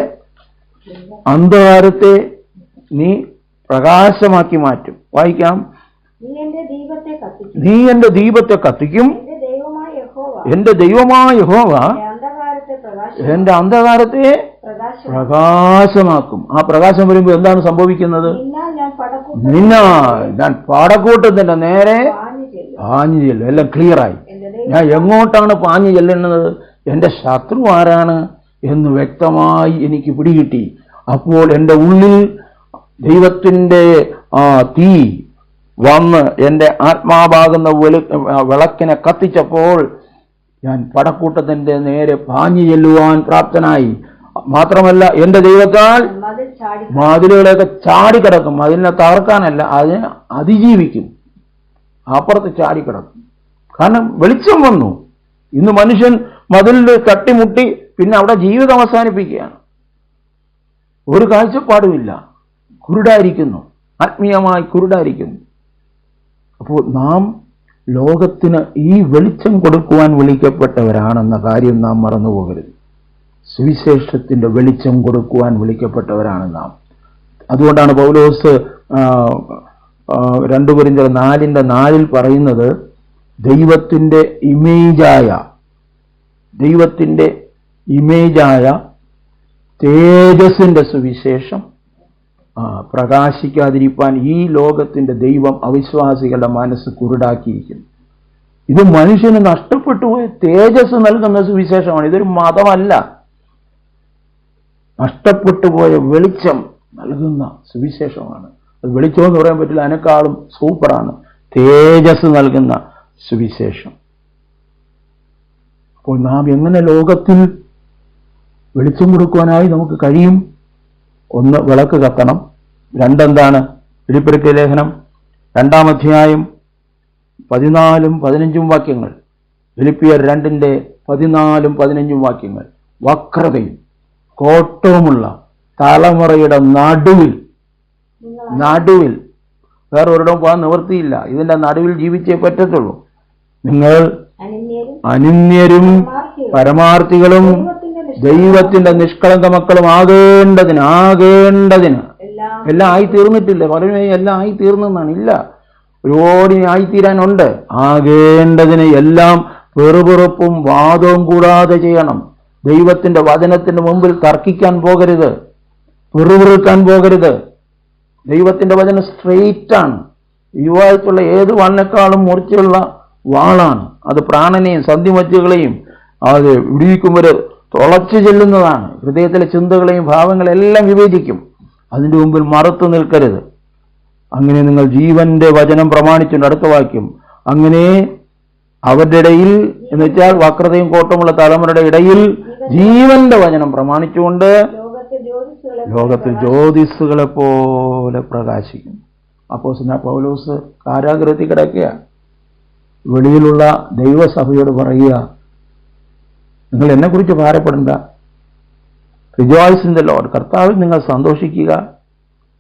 അന്ധകാരത്തെ നീ പ്രകാശമാക്കി മാറ്റും. വായിക്കാം. നീ എൻ്റെ ദീപത്തെ കത്തിക്കും, എന്റെ ദൈവമായ യഹോവ എന്റെ അന്ധകാരത്തെ പ്രകാശമാക്കും. ആ പ്രകാശം വരുമ്പോൾ എന്താണ് സംഭവിക്കുന്നത്? ഞാൻ പടക്കൂട്ടത്തിന്റെ നേരെ പാഞ്ഞു ചെല്ലും. എല്ലാം ക്ലിയറായി. ഞാൻ എങ്ങോട്ടാണ് പാഞ്ഞു ചെല്ലുന്നത്, എന്റെ ശത്രു ആരാണ് എന്ന് വ്യക്തമായി എനിക്ക് പിടികിട്ടി. അപ്പോൾ എൻ്റെ ഉള്ളിൽ ദൈവത്തിൻ്റെ തീ വന്ന് എൻ്റെ ആത്മാവാകുന്ന വിളക്കിനെ കത്തിച്ചപ്പോൾ ഞാൻ പടക്കൂട്ടത്തിന്റെ നേരെ പാഞ്ഞു ചെല്ലുവാൻ പ്രാപ്തനായി. മാത്രമല്ല എൻ്റെ ദൈവത്താൽ മതിലുകളെയൊക്കെ ചാടിക്കിടക്കും. അതിനെ തകർക്കാനല്ല, അതിനെ അതിജീവിക്കും. അപ്പുറത്ത് ചാടിക്കിടക്കും. കാരണം വെളിച്ചം വന്നു. ഇന്ന് മനുഷ്യൻ മതിലിൽ തട്ടിമുട്ടി പിന്നെ അവിടെ ജീവിതം അവസാനിപ്പിക്കുകയാണ്. ഒരു കാഴ്ചപ്പാടുമില്ല, കുരുടായിരിക്കുന്നു, ആത്മീയമായി കുരുടായിരിക്കുന്നു. അപ്പോൾ നാം ലോകത്തിന് ഈ വെളിച്ചം കൊടുക്കുവാൻ വിളിക്കപ്പെട്ടവരാണെന്ന കാര്യം നാം മറന്നുപോകരുത്. സുവിശേഷത്തിന്റെ വെളിച്ചം കൊടുക്കുവാൻ വിളിക്കപ്പെട്ടവരാണ് നാം. അതുകൊണ്ടാണ് പൗലോസ് 2 കൊരിന്ത്യർ 4:4 പറയുന്നത്, ദൈവത്തിന്റെ ഇമേജായ തേജസ്സിന്റെ സുവിശേഷം പ്രകാശിക്കാതിരിക്കാൻ ഈ ലോകത്തിന്റെ ദൈവം അവിശ്വാസികളുടെ മനസ്സ് കുരുടാക്കിയിരിക്കുന്നു. ഇത് മനുഷ്യന് നഷ്ടപ്പെട്ടു പോയ തേജസ് നൽകുന്ന സുവിശേഷമാണ്. ഇതൊരു മതമല്ല. നഷ്ടപ്പെട്ടു പോയ വെളിച്ചം നൽകുന്ന സുവിശേഷമാണ്. അത് വെളിച്ചമെന്ന് പറയാൻ പറ്റില്ല, അതിനേക്കാളും സൂപ്പറാണ് തേജസ് നൽകുന്ന സുവിശേഷം. അപ്പോൾ നാം എങ്ങനെ ലോകത്തിൽ വെളിച്ചം കൊടുക്കുവാനായി നമുക്ക് കഴിയും? 1, വിളക്ക് കത്തണം. 2, എന്താണ്? വെളിപ്പെടുത്തിയ ലേഖനം 2-ാം അധ്യായം 14-15 വാക്യങ്ങൾ. ഫിലിപ്പിയർ 2:14-15 വാക്യങ്ങൾ. വക്രതയും കോട്ടവുമുള്ള തലമുറയുടെ നടുവിൽ വേറെ ഒരിടം പോകാൻ നിവൃത്തിയില്ല. ഇതിന്റെ നടുവിൽ ജീവിച്ചേ പറ്റത്തുള്ളൂ. നിങ്ങൾ അനിന്യരും പരമാർത്ഥികളും ദൈവത്തിന്റെ നിഷ്കളങ്ക മക്കളും ആകേണ്ടതിന് എല്ലാം ആയി തീർന്നിട്ടില്ല. പലരും എല്ലാം ആയി തീർന്നെന്നാണ്. ഇല്ല, ഒരുപാട് ആയിത്തീരാനുണ്ട്. ആകേണ്ടതിന് എല്ലാം പെറുപെറുപ്പും വാദവും കൂടാതെ ചെയ്യണം. ദൈവത്തിന്റെ വചനത്തിന്റെ മുമ്പിൽ തർക്കിക്കാൻ പോകരുത്, പെറുപെറുക്കാൻ പോകരുത്. ദൈവത്തിന്റെ വചനം സ്ട്രെയിറ്റ് ആണ്. യുവായിട്ടുള്ള ഏത് വാളിനേക്കാളും മൂർച്ചയുള്ള വാളാണ്. അത് പ്രാണനെയും സന്ധിമജ്ജകളെയും അത് വിടിയിക്കും വരെ തുളച്ചു ചെല്ലുന്നതാണ്. ഹൃദയത്തിലെ ചിന്തകളെയും ഭാവങ്ങളെല്ലാം വിവേചിക്കും. അതിൻ്റെ മുമ്പിൽ മറുത്തു നിൽക്കരുത്. അങ്ങനെ നിങ്ങൾ ജീവന്റെ വചനം പ്രമാണിച്ചുകൊണ്ട്, അടുത്ത വാക്യം, അങ്ങനെ അവരുടെ ഇടയിൽ എന്ന് വെച്ചാൽ വക്രതയും കോട്ടമുള്ള തലമുറയുടെ ഇടയിൽ ജീവന്റെ വചനം പ്രമാണിച്ചുകൊണ്ട് ലോകത്തിൽ ജ്യോതിസുകളെ പോലെ പ്രകാശിക്കും. അപ്പോസ്തലനായ പൗലോസ് കാരാഗൃഹത്തിൽ കിടക്കുക. വെളിയിലുള്ള ദൈവസഭയോട് പറയുക, നിങ്ങൾ എന്നെക്കുറിച്ച് ഭാരപ്പെടേണ്ട, റിജോയ്സ് ഇൻ ദ ലോർഡ്, കർത്താവിൽ നിങ്ങൾ സന്തോഷിക്കുക.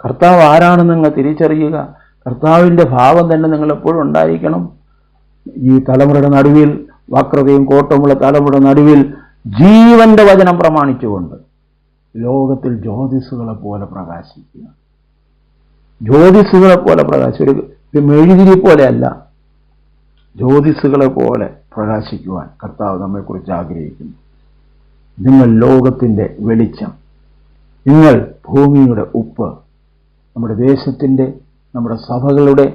കർത്താവ് ആരാണെന്ന് നിങ്ങൾ തിരിച്ചറിയുക. കർത്താവിൻ്റെ ഭാവം തന്നെ നിങ്ങൾ എപ്പോഴും ഉണ്ടായിരിക്കണം. ഈ തലമുറയുടെ നടുവിൽ, വക്രതയും കോട്ടമുള്ള തലമുറയുടെ നടുവിൽ ജീവന്റെ വചനം പ്രമാണിച്ചുകൊണ്ട് ലോകത്തിൽ ജ്യോതിസുകളെ പോലെ പ്രകാശിക്കുക. ജ്യോതിസുകളെ പോലെ ഒരു മെഴുതിരി പോലെയല്ല, ജ്യോതിസുകളെ പോലെ പ്രകാശിക്കുവാൻ കർത്താവ് നമ്മെക്കുറിച്ച് ആഗ്രഹിക്കുന്നു. നിങ്ങൾ ലോകത്തിൻ്റെ വെളിച്ചം, നിങ്ങൾ ഭൂമിയുടെ ഉപ്പ്. നമ്മുടെ ദേശത്തിൻ്റെ, നമ്മുടെ സഭകളുടെ,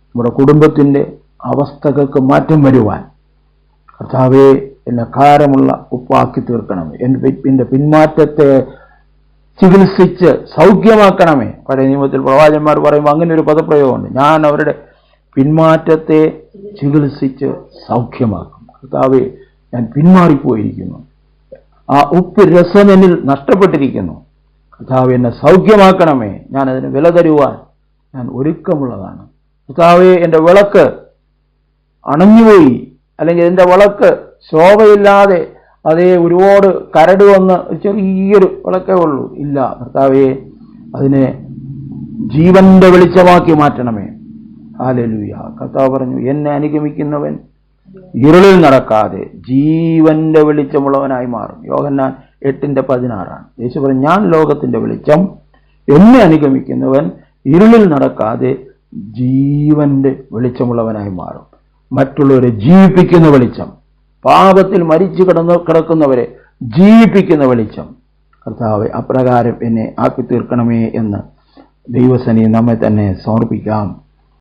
നമ്മുടെ കുടുംബത്തിൻ്റെ അവസ്ഥകൾക്ക് മാറ്റം വരുവാൻ കർത്താവേ എന്നെ കാരമുള്ള ഉപ്പാക്കി തീർക്കണമേ. എൻ്റെ പിന്മാറ്റത്തെ ചികിത്സിച്ച് സൗഖ്യമാക്കണമേ. പഴയ നിയമത്തിൽ പ്രവാചകന്മാർ പറയുമ്പോൾ അങ്ങനെ ഒരു പദപ്രയോഗമുണ്ട്, ഞാൻ അവരുടെ പിന്മാറ്റത്തെ ചികിത്സിച്ച് സൗഖ്യമാക്കും. കർത്താവേ, ഞാൻ പിന്മാറിപ്പോയിരിക്കുന്നു, ആ ഉപ്പ് രസം എന്നിൽ നഷ്ടപ്പെട്ടിരിക്കുന്നു. കർത്താവ് എന്നെ സൗഖ്യമാക്കണമേ. ഞാൻ അതിന് വില തരുവാൻ ഞാൻ ഒരുക്കമുള്ളതാണ്. കർത്താവേ, എൻ്റെ വിളക്ക് അണഞ്ഞുപോയി, അല്ലെങ്കിൽ എൻ്റെ വിളക്ക് ശോഭയില്ലാതെ അതേ ഒരുപാട് കരട് വന്ന് ചെറിയൊരു വിളക്കേ ഉള്ളൂ. ഇല്ല കർത്താവേ, അതിനെ ജീവന്റെ വെളിച്ചമാക്കി മാറ്റണമേ. ഹല്ലേലൂയ. കർത്താവ് പറഞ്ഞു, എന്നെ അനുഗമിക്കുന്നവൻ ഇരുളിൽ നടക്കാതെ ജീവന്റെ വെളിച്ചമുള്ളവനായി മാറും. യോഹന്നാൻ 8:16. യേശു പറഞ്ഞു, ഞാൻ ലോകത്തിന്റെ വെളിച്ചം, എന്നെ അനുഗമിക്കുന്നവൻ ഇരുളിൽ നടക്കാതെ ജീവന്റെ വെളിച്ചമുള്ളവനായി മാറും. മറ്റുള്ളവരെ ജീവിപ്പിക്കുന്ന വെളിച്ചം, പാപത്തിൽ മരിച്ചു കിടക്കുന്നവരെ ജീവിപ്പിക്കുന്ന വെളിച്ചം. കർത്താവെ, അപ്രകാരം എന്നെ ആക്കി തീർക്കണമേ എന്ന് ദൈവസന്നിധിയിൽ നമ്മെ തന്നെ സമർപ്പിക്കാം.